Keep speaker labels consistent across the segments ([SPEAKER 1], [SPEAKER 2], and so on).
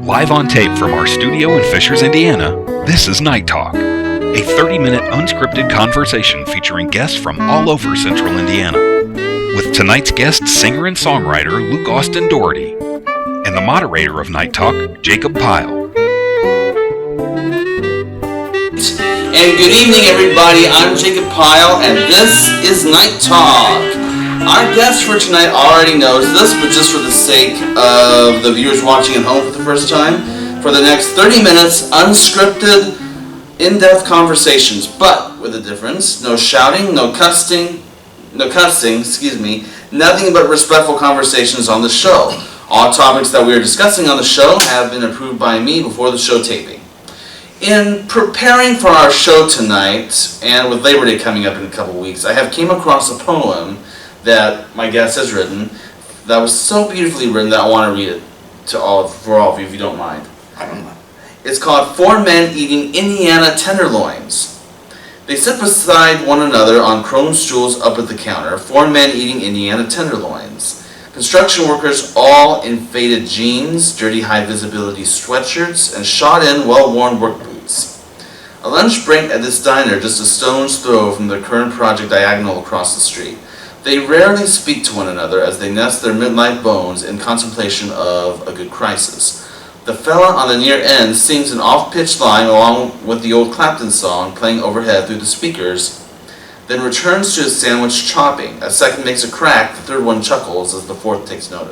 [SPEAKER 1] Live on tape from our studio in Fishers, Indiana, this is Night Talk, a 30-minute unscripted conversation featuring guests from all over Central Indiana, with tonight's guest, singer and songwriter Luke Austin Daugherty, and the moderator of Night Talk, Jacob Pyle.
[SPEAKER 2] And good evening, everybody. I'm Jacob Pyle, and this is Night Talk. Our guest for tonight already knows this, but just for the sake of the viewers watching at home for the first time, for the next 30 minutes, unscripted, in-depth conversations, but with a difference. No shouting, no cussing, nothing but respectful conversations on the show. All topics that we are discussing on the show have been approved by me before the show taping. In preparing for our show tonight, and with Labor Day coming up in a couple weeks, I have came across a poem that my guest has written that was so beautifully written that I want to read it for all of you, if you don't mind.
[SPEAKER 3] I don't mind.
[SPEAKER 2] It's called Four Men Eating Indiana Tenderloins. They sit beside one another on chrome stools up at the counter. Four men eating Indiana tenderloins. Construction workers all in faded jeans, dirty high-visibility sweatshirts, and shot-in, well-worn work boots. A lunch break at this diner just a stone's throw from their current project diagonal across the street. They rarely speak to one another as they nest their midlife bones in contemplation of a good crisis. The fella on the near end sings an off-pitch line along with the old Clapton song playing overhead through the speakers, then returns to his sandwich chopping. A second makes a crack, the third one chuckles as the fourth takes no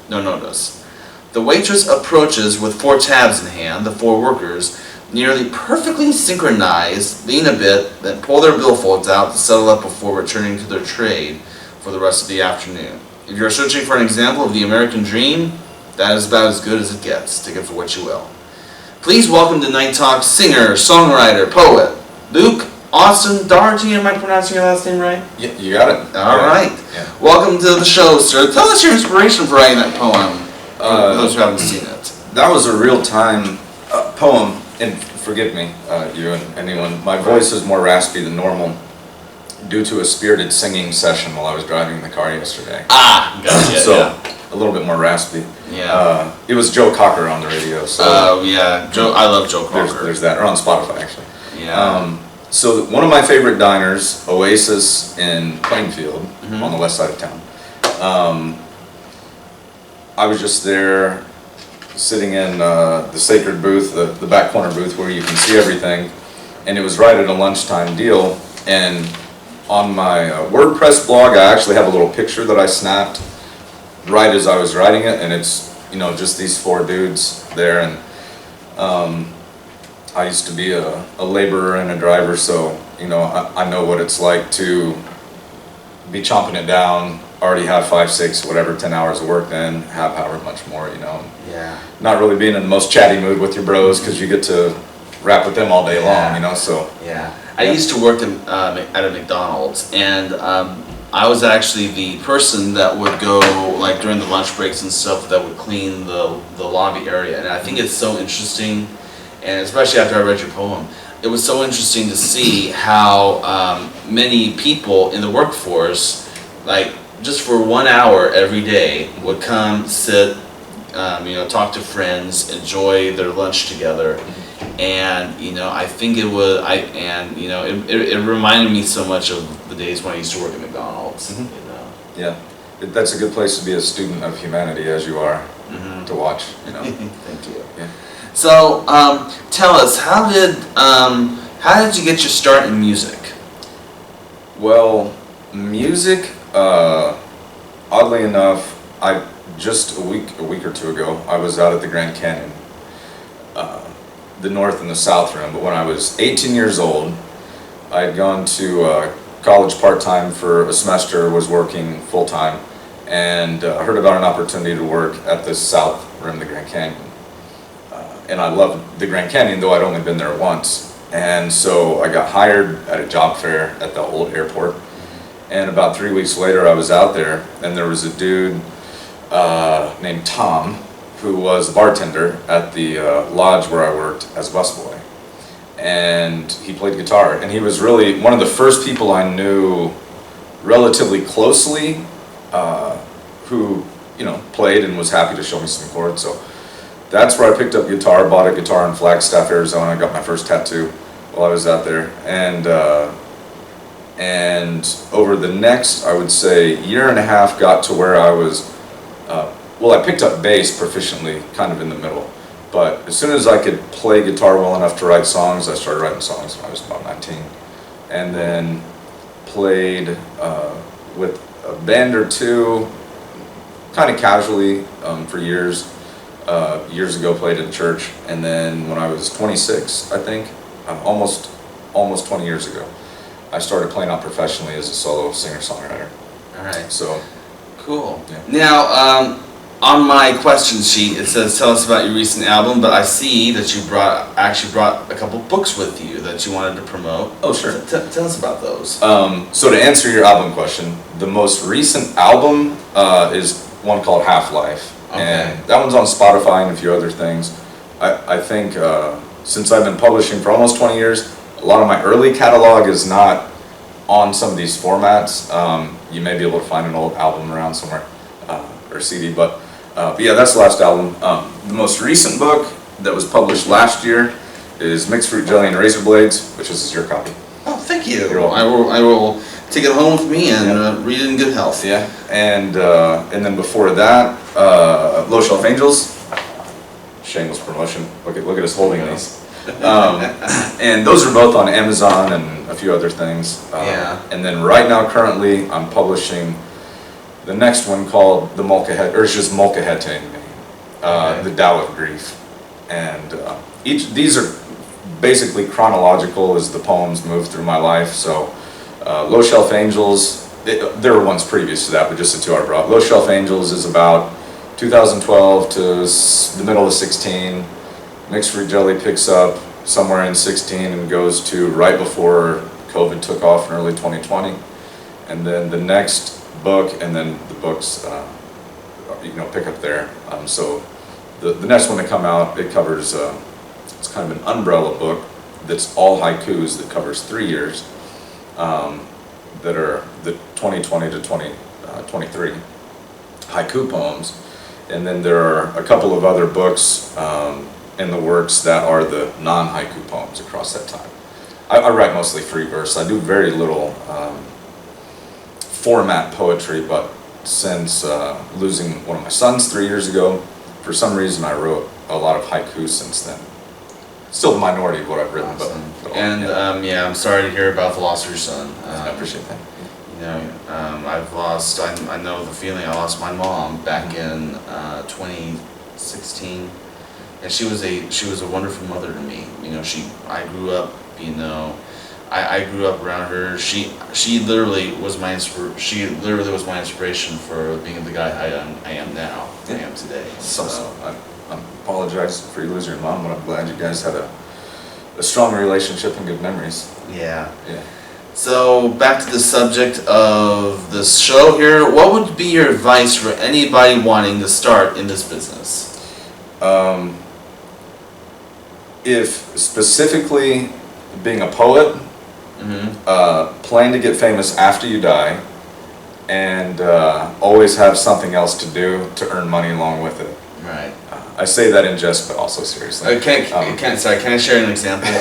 [SPEAKER 2] notice. The waitress approaches with 4 tabs in hand. The 4 workers, nearly perfectly synchronized, lean a bit, then pull their billfolds out to settle up before returning to their trade for the rest of the afternoon. If you're searching for an example of the American dream, that is about as good as it gets. Take it for what you will. Please welcome to Night Talk singer, songwriter, poet, Luke Austin Daugherty. Am I pronouncing your last name right?
[SPEAKER 3] Yeah, you got it.
[SPEAKER 2] All right.
[SPEAKER 3] Yeah. Welcome
[SPEAKER 2] to the show, sir. Tell us your inspiration for writing that poem, for those who haven't seen it.
[SPEAKER 3] That was a real-time poem, and forgive me, you and anyone, my voice is more raspy than normal due to a spirited singing session while I was driving the car yesterday.
[SPEAKER 2] Gotcha.
[SPEAKER 3] So, a little bit more raspy.
[SPEAKER 2] Yeah.
[SPEAKER 3] It was Joe Cocker on the radio. So
[SPEAKER 2] yeah. Joe. I love Joe Cocker.
[SPEAKER 3] There's that. Or on Spotify, actually.
[SPEAKER 2] Yeah.
[SPEAKER 3] So one of my favorite diners, Oasis in Plainfield, on the west side of town. I was just there, sitting in the sacred booth, the back corner booth where you can see everything, and it was right at a lunchtime deal. And on my WordPress blog, I actually have a little picture that I snapped right as I was writing it, and it's just these 4 dudes there. And I used to be a laborer and a driver, so I know what it's like to be chomping it down, already have 5, 6, whatever, 10 hours of work, then have however much more,
[SPEAKER 2] Yeah.
[SPEAKER 3] Not really being in the most chatty mood with your bros because you get to rap with them all day long, so.
[SPEAKER 2] Yeah. I used to work at a McDonald's, and I was actually the person that would go, like during the lunch breaks and stuff, that would clean the lobby area. And I think it's so interesting, and especially after I read your poem, it was so interesting to see how many people in the workforce, like just for 1 hour every day, would come, sit, talk to friends, enjoy their lunch together. And I think it was it reminded me so much of the days when I used to work at McDonald's.
[SPEAKER 3] Yeah, that's a good place to be a student of humanity, as you are, to watch.
[SPEAKER 2] Thank you.
[SPEAKER 3] Yeah.
[SPEAKER 2] So tell us, how did you get your start in music?
[SPEAKER 3] Well, music, oddly enough, just a week or 2 ago, I was out at the Grand Canyon, the North and the South Rim. But when I was 18 years old, I had gone to college part-time for a semester, was working full-time, and heard about an opportunity to work at the South Rim, the Grand Canyon. And I loved the Grand Canyon, though I'd only been there once. And so I got hired at a job fair at the old airport. And about 3 weeks later, I was out there, and there was a dude named Tom, who was a bartender at the lodge where I worked as a busboy. And he played guitar. And he was really one of the first people I knew relatively closely who, played and was happy to show me some chords. So that's where I picked up guitar, bought a guitar in Flagstaff, Arizona, got my first tattoo while I was out there. And over the next, I would say, year and a half, got to where I was, I picked up bass proficiently, kind of in the middle. But as soon as I could play guitar well enough to write songs, I started writing songs when I was about 19. And then played with a band or two, kind of casually for years. Years ago, played in church. And then when I was 26, I think, almost 20 years ago, I started playing out professionally as a solo singer-songwriter.
[SPEAKER 2] All right.
[SPEAKER 3] So,
[SPEAKER 2] cool.
[SPEAKER 3] Yeah.
[SPEAKER 2] Now, on my question sheet, it says, tell us about your recent album, but I see that you actually brought a couple books with you that you wanted to promote.
[SPEAKER 3] Oh, sure.
[SPEAKER 2] Tell us about those.
[SPEAKER 3] So to answer your album question, the most recent album is one called Half-Life.
[SPEAKER 2] Okay.
[SPEAKER 3] And that one's on Spotify and a few other things. I think since I've been publishing for almost 20 years, a lot of my early catalog is not on some of these formats. You may be able to find an old album around somewhere, or CD, but yeah, that's the last album. The most recent book that was published last year is Mixed Fruit Jelly and Razor Blades, which is your copy.
[SPEAKER 2] Oh, thank you.
[SPEAKER 3] You're welcome.
[SPEAKER 2] I will take it home with me and read it in good health.
[SPEAKER 3] Yeah, and then before that, Low Shelf Angels. Shameless promotion. Look at us holding these. And those are both on Amazon and a few other things.
[SPEAKER 2] Yeah.
[SPEAKER 3] And then right now, currently, I'm publishing the next one called the Molkehet, or it's just Molkehet in me, the Tao of Grief. And these are basically chronological as the poems move through my life. So Low Shelf Angels, there were ones previous to that, but just the two I brought. Low Shelf Angels is about 2012 to the middle of 16. Mixed Fruit Jelly picks up somewhere in 16 and goes to right before COVID took off in early 2020. And then the next book, and then the books, pick up there. So the next one to come out, it covers, it's kind of an umbrella book that's all haikus that covers 3 years, that are the 2020 to 2023 haiku poems. And then there are a couple of other books in the works that are the non-haiku poems across that time. I write mostly free verse. I do very little format poetry, but since losing one of my sons 3 years ago, for some reason I wrote a lot of haikus since then. Still the minority of what I've written,
[SPEAKER 2] awesome.
[SPEAKER 3] but
[SPEAKER 2] I'm sorry to hear about the loss of your son.
[SPEAKER 3] I appreciate that.
[SPEAKER 2] I know the feeling. I lost my mom back in 2016, and she was a wonderful mother to me. I grew up, I grew up around her. She literally was my inspiration for being the guy I am now.
[SPEAKER 3] Yeah.
[SPEAKER 2] I am today.
[SPEAKER 3] So I apologize for you losing your mom, but I'm glad you guys had a strong relationship and good memories.
[SPEAKER 2] Yeah.
[SPEAKER 3] Yeah.
[SPEAKER 2] So back to the subject of this show here. What would be your advice for anybody wanting to start in this business?
[SPEAKER 3] If specifically being a poet, plan to get famous after you die, and always have something else to do to earn money along with it.
[SPEAKER 2] Right.
[SPEAKER 3] I say that in jest, but also seriously.
[SPEAKER 2] Can I share an example?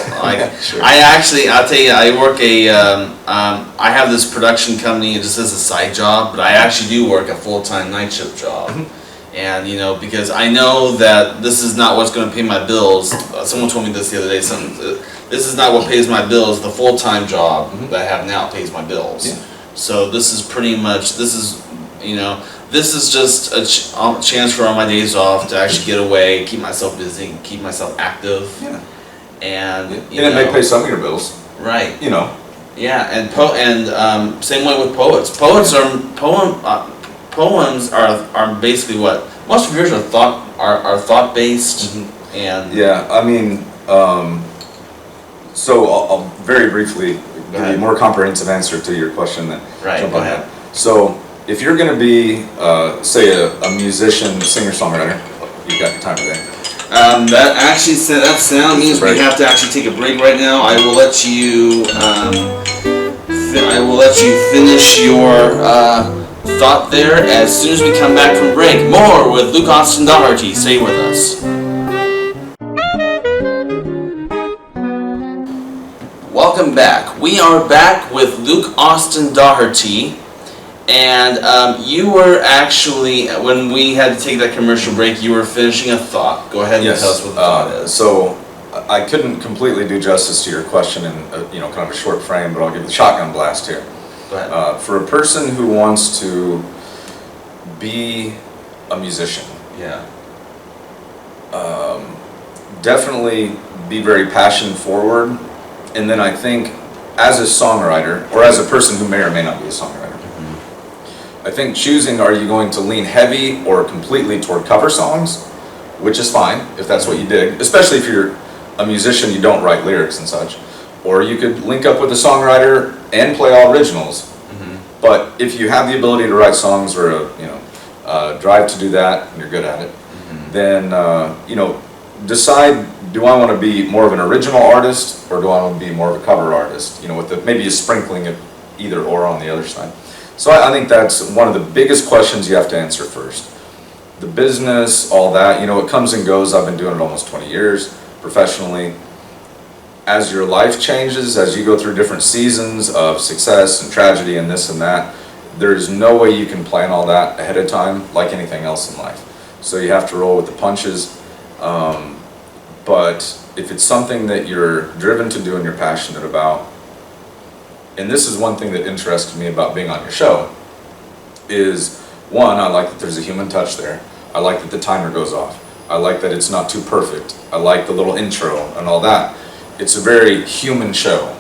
[SPEAKER 3] Sure.
[SPEAKER 2] I'll tell you, I have this production company just as a side job, but I actually do work a full-time night shift job. And, because I know that this is not what's going to pay my bills. Someone told me this the other day, this is not what pays my bills. The full-time job that I have now pays my bills.
[SPEAKER 3] Yeah.
[SPEAKER 2] So this is pretty much, this is just a chance for all my days off to actually get away, keep myself busy, keep myself active.
[SPEAKER 3] Yeah.
[SPEAKER 2] And,
[SPEAKER 3] it may pay some of your bills.
[SPEAKER 2] Right.
[SPEAKER 3] Yeah,
[SPEAKER 2] and same way with poets. Poems are basically what most of yours are thought based. And
[SPEAKER 3] yeah, I mean, so I'll very briefly give you a more comprehensive answer to your question then.
[SPEAKER 2] Right,
[SPEAKER 3] jump
[SPEAKER 2] go
[SPEAKER 3] on
[SPEAKER 2] ahead.
[SPEAKER 3] that. So if you're going to be, say, a musician, singer-songwriter, you've got your time today.
[SPEAKER 2] That sound means we have to actually take a break right now. I will let you finish your thought there as soon as we come back from break. More with Luke Austin Daugherty. Stay with us. welcome back. We are back with Luke Austin Daugherty, and you were actually, when we had to take that commercial break, you were finishing a thought. Go ahead and tell us what the thought is.
[SPEAKER 3] So I couldn't completely do justice to your question in kind of a short frame, but I'll give you the shotgun blast here.
[SPEAKER 2] Go ahead.
[SPEAKER 3] For a person who wants to be a musician,
[SPEAKER 2] Yeah.
[SPEAKER 3] definitely be very passion forward, and then I think as a songwriter, or as a person who may or may not be a songwriter, I think choosing, are you going to lean heavy or completely toward cover songs, which is fine if that's what you dig, especially if you're a musician, you don't write lyrics and such, or you could link up with a songwriter and play all originals. But if you have the ability to write songs or a drive to do that and you're good at it, then decide, do I want to be more of an original artist or do I want to be more of a cover artist, with maybe a sprinkling of either or on the other side. So I think that's one of the biggest questions you have to answer first. The business, all that, it comes and goes. I've been doing it almost 20 years professionally. As your life changes, as you go through different seasons of success and tragedy and this and that, there's no way you can plan all that ahead of time like anything else in life. So you have to roll with the punches. But if it's something that you're driven to do and you're passionate about, and this is one thing that interested me about being on your show, is one, I like that there's a human touch there. I like that the timer goes off. I like that it's not too perfect. I like the little intro and all that. It's a very human show.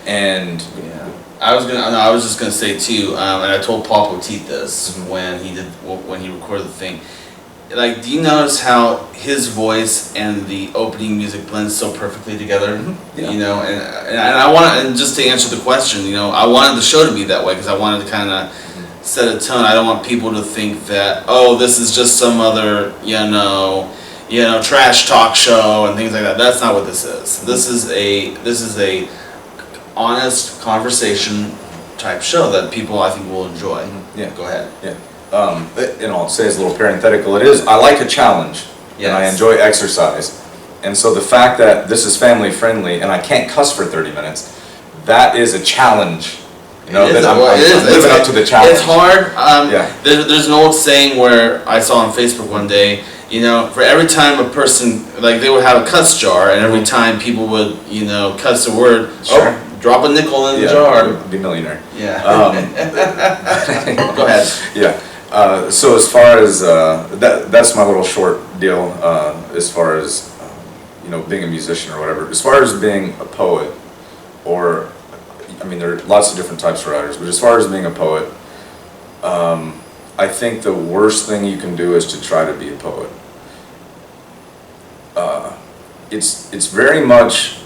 [SPEAKER 3] And
[SPEAKER 2] yeah. I was just gonna say too, and I told Paul Poteet this when he recorded the thing. Like, do you notice how his voice and the opening music blends so perfectly together?
[SPEAKER 3] Yeah.
[SPEAKER 2] And I want, and just to answer the question, I wanted the show to be that way because I wanted to kind of set a tone. I don't want people to think that, oh, this is just some other, trash talk show and things like that. That's not what this is. This is a honest conversation type show that people, I think, will enjoy.
[SPEAKER 3] Yeah.
[SPEAKER 2] Go ahead.
[SPEAKER 3] Yeah. I'll say as a little parenthetical, I like a challenge, and I
[SPEAKER 2] Yes.
[SPEAKER 3] enjoy exercise. And so the fact that this is family friendly and I can't cuss for 30 minutes, that is a challenge. That I'm living up to the challenge.
[SPEAKER 2] It's hard.
[SPEAKER 3] Yeah.
[SPEAKER 2] There's an old saying where I saw on Facebook one day, for every time a person, like, they would have a cuss jar, and every time people would, cuss a word,
[SPEAKER 3] Sure.
[SPEAKER 2] drop a nickel in the
[SPEAKER 3] Yeah,
[SPEAKER 2] jar.
[SPEAKER 3] be a millionaire.
[SPEAKER 2] Yeah. Go ahead.
[SPEAKER 3] Yeah. So as far as that's my little short deal. As far as being a musician or whatever. As far as being a poet, or there are lots of different types of writers. But as far as being a poet, I think the worst thing you can do is to try to be a poet. It's very much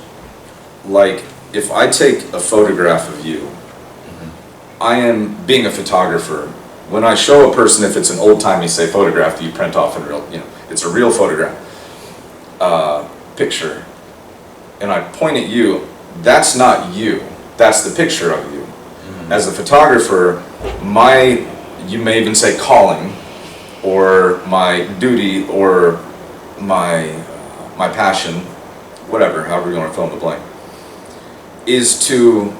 [SPEAKER 3] like, if I take a photograph of you, I am being a photographer. When I show a person, if it's an old-timey, say, photograph that you print off in real, it's a real photograph, picture, and I point at you, that's not you. That's the picture of you. As a photographer, you may even say calling, or my duty, or my passion, whatever, however you want to fill in the blank, is to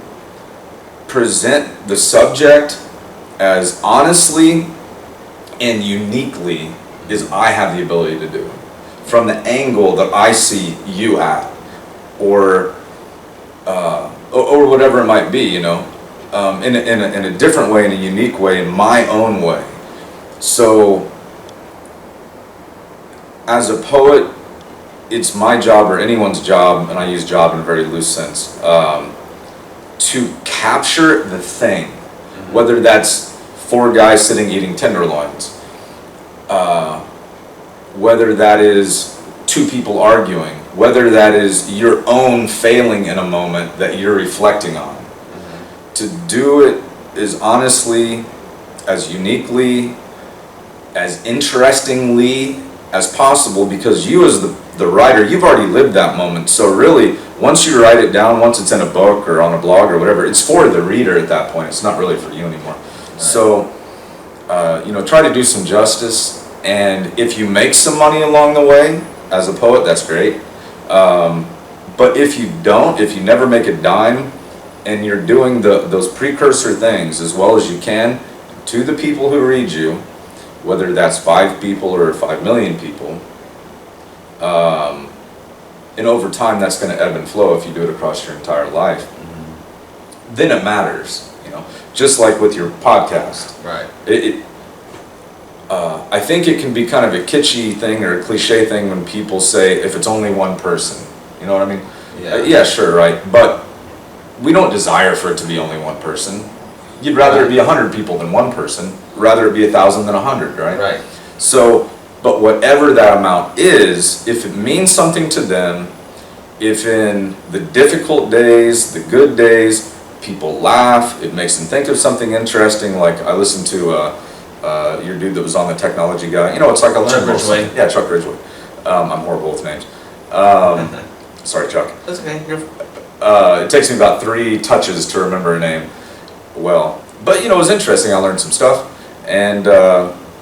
[SPEAKER 3] present the subject as honestly and uniquely as I have the ability to do, from the angle that I see you at, or whatever it might be, in a different way, in a unique way, in my own way. So, as a poet, it's my job, or anyone's job, and I use job in a very loose sense, to capture the thing, whether that's 4 guys sitting eating tenderloins, whether that is 2 people arguing, whether that is your own failing in a moment that you're reflecting on. To do it as honestly, as uniquely, as interestingly as possible, because you as the writer, you've already lived that moment. So really, once you write it down, once it's in a book or on a blog or whatever, it's for the reader at that point. It's not really for you anymore. Right. So, try to do some justice. And if you make some money along the way, as a poet, that's great. But if you don't, if you never make a dime, and you're doing those precursor things as well as you can to the people who read you, whether that's 5 people or 5 million people, and over time that's going to ebb and flow if you do it across your entire life, then it matters, you know. Just like with your podcast.
[SPEAKER 2] Right.
[SPEAKER 3] I think it can be kind of a kitschy thing or a cliche thing when people say, if it's only one person. You know what I mean?
[SPEAKER 2] Yeah.
[SPEAKER 3] Yeah, sure, right. But we don't desire for it to be only one person. You'd rather it be 100 people than one person. Rather it be 1,000 than 100, right?
[SPEAKER 2] Right.
[SPEAKER 3] So, but whatever that amount is, if it means something to them, if in the difficult days, the good days, people laugh, it makes them think of something interesting. Like I listened to your dude that was on the technology guy. You know, it's like a
[SPEAKER 2] Chuck Ridgway.
[SPEAKER 3] Yeah, Chuck Ridgway. I'm horrible with names. Sorry, Chuck.
[SPEAKER 2] That's okay.
[SPEAKER 3] It takes me about 3 touches to remember a name well. But, you know, it was interesting. I learned some stuff. And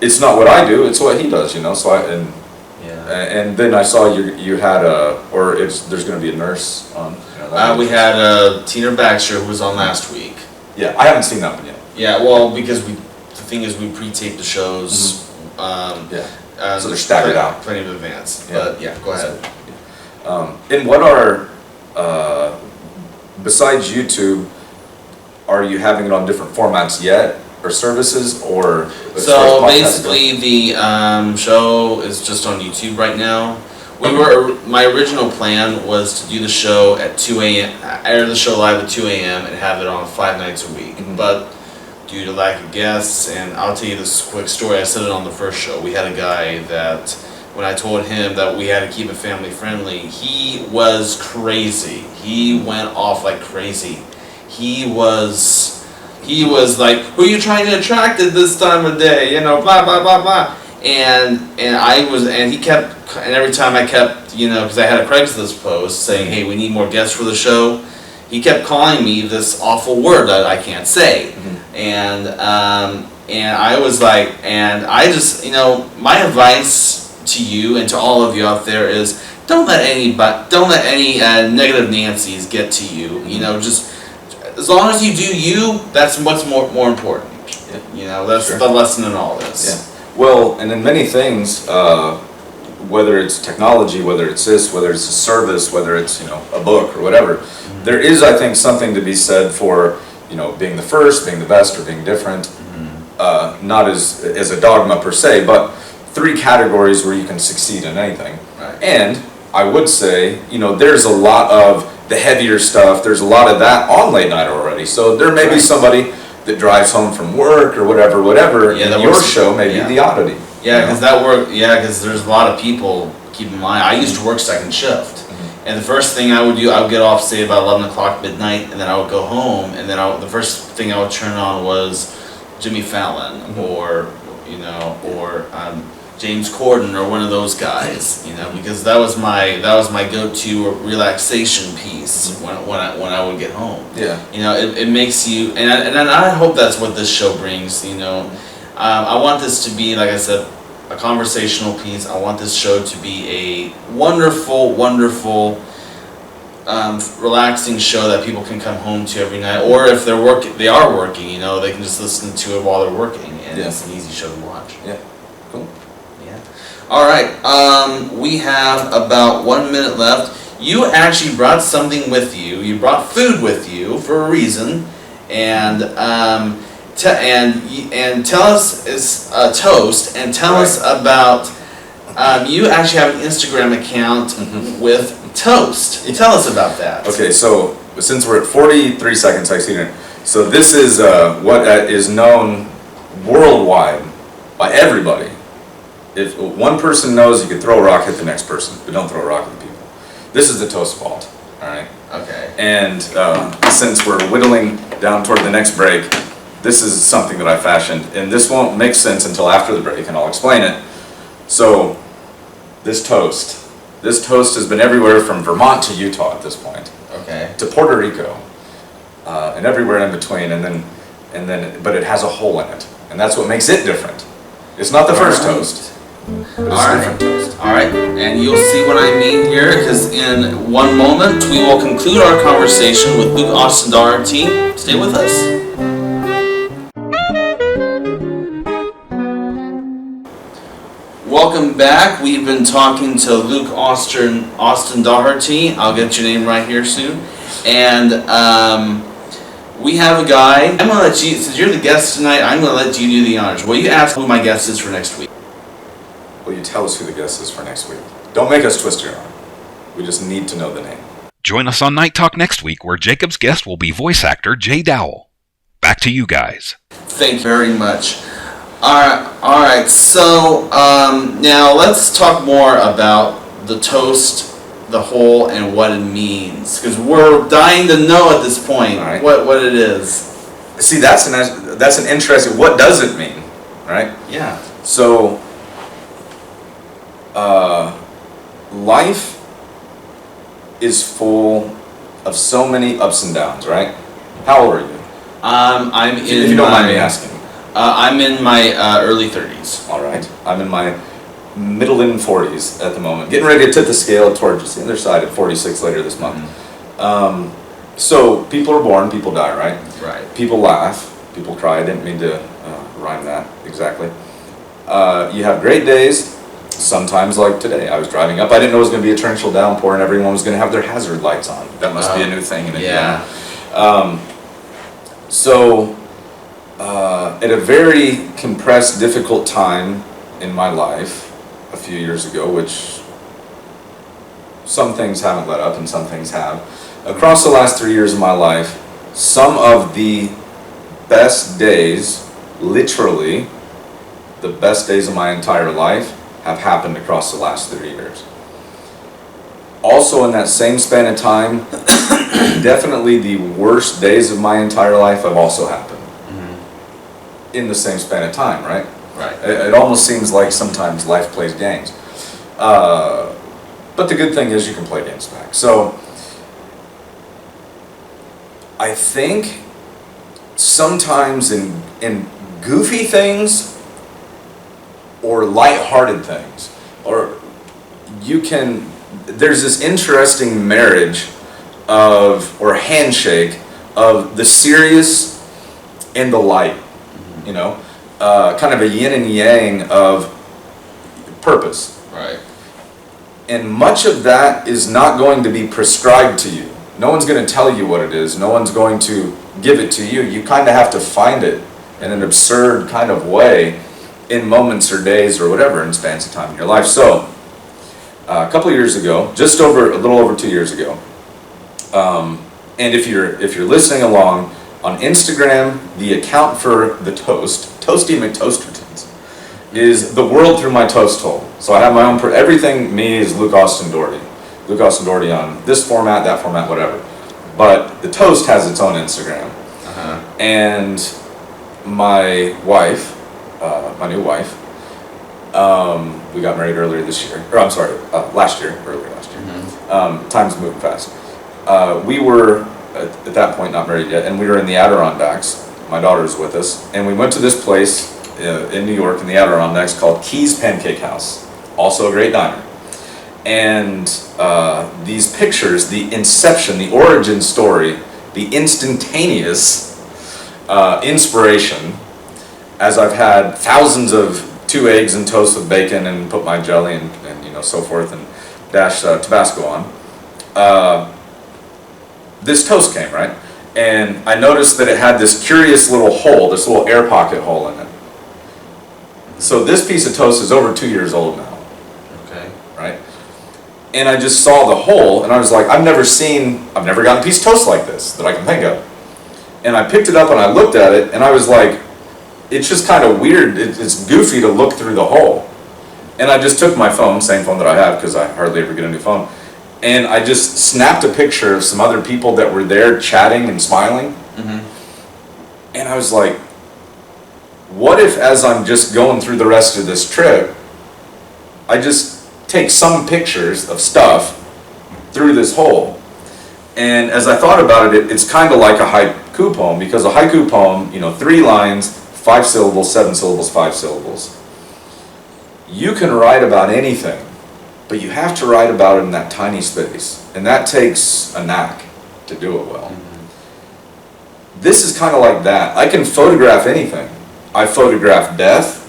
[SPEAKER 3] it's not what I do, it's what he does, you know. So and then I saw you had there's going to be a nurse on. You know,
[SPEAKER 2] We had Tina Baxter, who was on last week.
[SPEAKER 3] Yeah, I haven't seen that one yet.
[SPEAKER 2] Yeah, well, because the thing is we pre-tape the shows.
[SPEAKER 3] So they're staggered out.
[SPEAKER 2] Plenty of advance.
[SPEAKER 3] Yeah.
[SPEAKER 2] But yeah, go ahead.
[SPEAKER 3] And what are, besides YouTube, are you having it on different formats yet, or services, or?
[SPEAKER 2] So basically, the show is just on YouTube right now. My original plan was to do the show at 2 a.m., air the show live at 2 a.m. and have it on 5 nights a week. But due to lack of guests, and I'll tell you this quick story, I said it on the first show. We had a guy that, when I told him that we had to keep it family friendly, he was crazy. He went off like crazy. He was like, who are you trying to attract at this time of day? You know, blah, blah, blah, blah. And he kept, and every time I kept, you know, because I had a Craigslist post saying, hey, we need more guests for the show, he kept calling me this awful word that I can't say. And I was like, and I just, you know, my advice to you and to all of you out there is, don't let any negative Nancy's get to you. You know, just as long as you do you, that's what's more important. Yeah. You know, that's the lesson in all this.
[SPEAKER 3] Yeah. Well, and in many things, whether it's technology, whether it's this, whether it's a service, whether it's, you know, a book or whatever, there is, I think, something to be said for, you know, being the first, being the best, or being different. Not as a dogma per se, but 3 categories where you can succeed in anything.
[SPEAKER 2] Right.
[SPEAKER 3] And I would say, you know, there's a lot of the heavier stuff, there's a lot of that on late night already. So there may be somebody that drives home from work or whatever,
[SPEAKER 2] Yeah,
[SPEAKER 3] and your show may be the oddity.
[SPEAKER 2] Yeah, because there's a lot of people, keep in mind, I used to work second shift. And the first thing I would do, I would get off, say, about 11 o'clock midnight, and then I would go home, and then the first thing I would turn on was Jimmy Fallon, or, you know, or James Corden, or one of those guys, you know, because that was my go-to relaxation piece when I would get home.
[SPEAKER 3] Yeah.
[SPEAKER 2] You know, it makes you, and I hope that's what this show brings. You know, I want this to be, like I said, a conversational piece. I want this show to be a wonderful, wonderful, relaxing show that people can come home to every night, or if they are working, you know, they can just listen to it while they're working, and it's an easy show to watch.
[SPEAKER 3] Yeah. Cool.
[SPEAKER 2] Yeah. All right. We have about 1 minute left. You actually brought something with you. You brought food with you for a reason, and tell us it's a toast, and tell us about. You actually have an Instagram account with toast. Tell us about that.
[SPEAKER 3] Okay, so since we're at 43 seconds, I see it. So this is what is known worldwide by everybody. If one person knows, you can throw a rock at the next person, but don't throw a rock at the people. This is the toast vault, all right?
[SPEAKER 2] Okay.
[SPEAKER 3] And since we're whittling down toward the next break, this is something that I fashioned, and this won't make sense until after the break, and I'll explain it. So, this toast has been everywhere from Vermont to Utah at this point.
[SPEAKER 2] Okay.
[SPEAKER 3] To Puerto Rico, and everywhere in between, but it has a hole in it, and that's what makes it different. It's not the first toast. But it's
[SPEAKER 2] All
[SPEAKER 3] different toast.
[SPEAKER 2] All right, and you'll see what I mean here, because in one moment we will conclude our conversation with Luke Austin Daugherty. Stay with us. Welcome back. We've been talking to Luke Austin Daugherty. I'll get your name right here soon. And we have a guy. I'm going to let you, since you're the guest tonight, I'm going to let you do the honors. Will you ask who my guest is for next week?
[SPEAKER 3] Will you tell us who the guest is for next week? Don't make us twist your arm. We just need to know the name.
[SPEAKER 1] Join us on Night Talk next week, where Jacob's guest will be voice actor Jay Dowell. Back to you guys.
[SPEAKER 2] Thank you very much. All right. So now let's talk more about the toast, the whole, and what it means, because we're dying to know at this point what it is.
[SPEAKER 3] See, that's an interesting. What does it mean, right?
[SPEAKER 2] Yeah.
[SPEAKER 3] So, life is full of so many ups and downs, right? How old are you?
[SPEAKER 2] I'm in.
[SPEAKER 3] If you don't mind me asking.
[SPEAKER 2] I'm in my early 30s.
[SPEAKER 3] All right. I'm in my middle in 40s at the moment. Getting ready to tip the scale towards the other side at 46 later this month. Mm-hmm. So people are born, people die, right?
[SPEAKER 2] Right.
[SPEAKER 3] People laugh, people cry. I didn't mean to rhyme that exactly. You have great days. Sometimes, like today, I was driving up. I didn't know it was going to be a torrential downpour and everyone was going to have their hazard lights on. That must be a new thing in Indiana. So, at a very compressed, difficult time in my life, a few years ago, which some things haven't let up and some things have, across the last 3 years of my life, some of the best days, literally the best days of my entire life, have happened across the last 3 years. Also in that same span of time, definitely the worst days of my entire life have also happened. Mm-hmm. In the same span of time, right?
[SPEAKER 2] Right.
[SPEAKER 3] It almost seems like sometimes life plays games. But the good thing is you can play games back. So, I think sometimes in goofy things or lighthearted things, or there's this interesting marriage or handshake of the serious and the light, kind of a yin and yang of purpose.
[SPEAKER 2] Right.
[SPEAKER 3] And much of that is not going to be prescribed to you. No one's going to tell you what it is. No one's going to give it to you. You kind of have to find it in an absurd kind of way in moments or days or whatever in spans of time in your life. So, a couple of years ago, a little over 2 years ago, and if you're listening along on Instagram, the account for the toast, Toasty McToastertons, is the world through my toast hole. So I have my own, everything me is Luke Austin Daugherty. Luke Austin Daugherty on this format, that format, whatever. But the toast has its own Instagram. Uh-huh. And my wife, my new wife, we got married earlier this year, or I'm sorry, earlier last year. Mm-hmm. Time's moving fast. We were, at that point, not married yet, and we were in the Adirondacks. My daughter's with us, and we went to this place in New York in the Adirondacks called Key's Pancake House, also a great diner. And these pictures, the inception, the origin story, the instantaneous inspiration, as I've had thousands of 2 eggs and toast with bacon and put my jelly and so forth and dash Tabasco on. This toast came, right? And I noticed that it had this curious little hole, this little air pocket hole in it. So this piece of toast is over 2 years old now.
[SPEAKER 2] Okay.
[SPEAKER 3] Right? And I just saw the hole and I was like, I've never gotten a piece of toast like this that I can think of. And I picked it up and I looked at it and I was like, it's just kind of weird, it's goofy to look through the hole. And I just took my phone, same phone that I have because I hardly ever get a new phone, and I just snapped a picture of some other people that were there chatting and smiling. Mm-hmm. And I was like, what if as I'm just going through the rest of this trip, I just take some pictures of stuff through this hole? And as I thought about it, it's kind of like a haiku poem, because a haiku poem, 3 lines, 5 syllables, 7 syllables, 5 syllables. you can write about anything, but you have to write about it in that tiny space. And that takes a knack to do it well. This is kind of like that. I can photograph anything. I photograph death,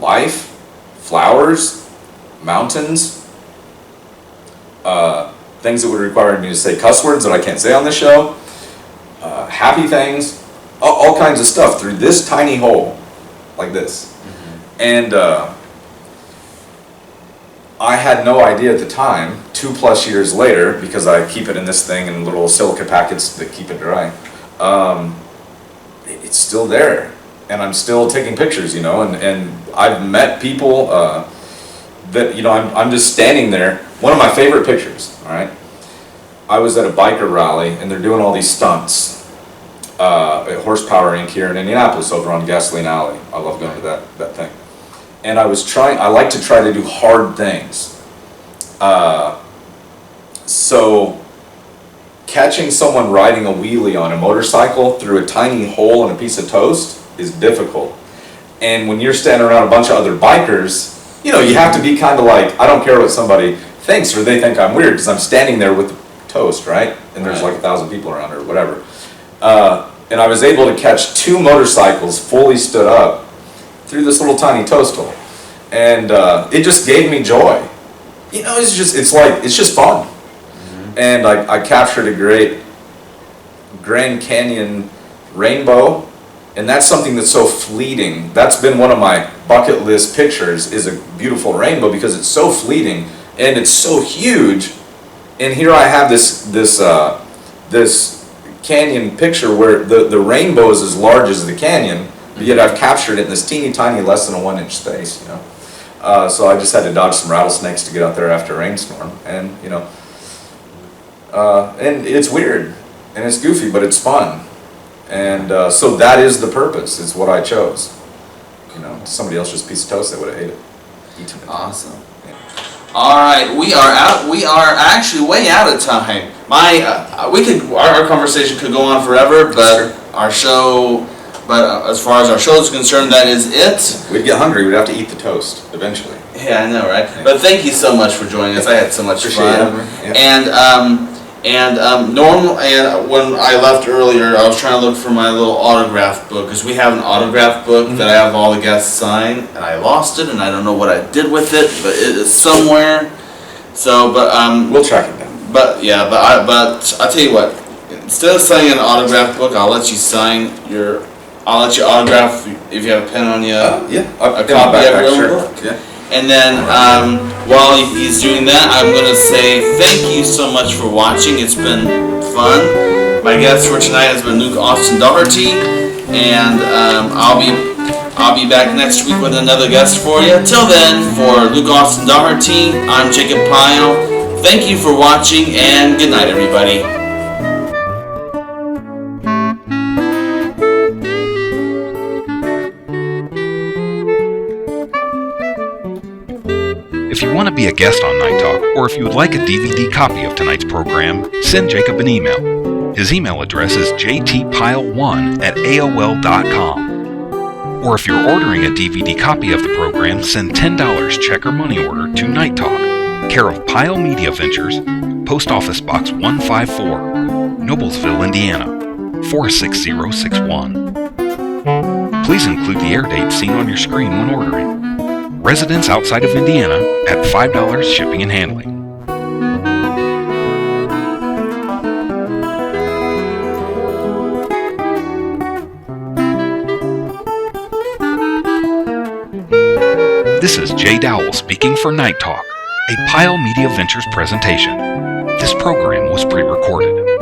[SPEAKER 3] life, flowers, mountains, things that would require me to say cuss words that I can't say on the show, happy things, all kinds of stuff through this tiny hole, like this. And I had no idea at the time, 2+ years later, because I keep it in this thing in little silica packets that keep it dry, it's still there. And I'm still taking pictures, and I've met people that, I'm just standing there. One of my favorite pictures, all right? I was at a biker rally, and they're doing all these stunts at Horsepower Inc. here in Indianapolis over on Gasoline Alley. I love going to that thing. And I like to try to do hard things. So catching someone riding a wheelie on a motorcycle through a tiny hole in a piece of toast is difficult. And when you're standing around a bunch of other bikers, you have to be kind of like, I don't care what somebody thinks or they think I'm weird because I'm standing there with the toast, right? And there's like 1,000 people around or whatever. And I was able to catch 2 motorcycles fully stood up through this little tiny toast hole. And it just gave me joy. It's just fun. And I captured a great Grand Canyon rainbow, and that's something that's so fleeting. That's been one of my bucket list pictures, is a beautiful rainbow, because it's so fleeting and it's so huge. And here I have this canyon picture where the rainbow is as large as the canyon, but yet I've captured it in this teeny tiny, less than a 1-inch space. So I just had to dodge some rattlesnakes to get out there after a rainstorm, and and it's weird and it's goofy, but it's fun. And so that is the purpose. It's what I chose. Somebody else just a piece of toast, they would have eaten it.
[SPEAKER 2] Awesome. Yeah. All right, we are out. We are actually way out of time. Our conversation could go on forever, but our show. But as far as our show is concerned, that is it.
[SPEAKER 3] We'd get hungry. We'd have to eat the toast eventually.
[SPEAKER 2] Yeah, I know, right? Yeah. But thank you so much for joining us. I had so much fun. Yeah. And when I left earlier, I was trying to look for my little autograph book, because we have an autograph book that I have all the guests sign, and I lost it, and I don't know what I did with it, but it is somewhere. So, but
[SPEAKER 3] we'll track it down.
[SPEAKER 2] But yeah, but I tell you what, instead of signing an autograph book, I'll let you autograph if you have a pen on you.
[SPEAKER 3] Yeah,
[SPEAKER 2] a copy of your own book.
[SPEAKER 3] Yeah.
[SPEAKER 2] And then while he's doing that, I'm going to say thank you so much for watching. It's been fun. My guest for tonight has been Luke Austin Daugherty, and I'll be back next week with another guest for you. Till then, for Luke Austin Daugherty, I'm Jacob Pyle. Thank you for watching, and good night, everybody.
[SPEAKER 1] If you want to be a guest on Night Talk, or if you would like a DVD copy of tonight's program, send Jacob an email. His email address is jtpile1@aol.com. Or if you're ordering a DVD copy of the program, send $10 check or money order to Night Talk, care of Pile Media Ventures, Post Office Box 154, Noblesville, Indiana, 46061. Please include the air date seen on your screen when ordering. Residents outside of Indiana at $5 shipping and handling. This is Jay Dowell speaking for Night Talk, a Pile Media Ventures presentation. This program was pre-recorded.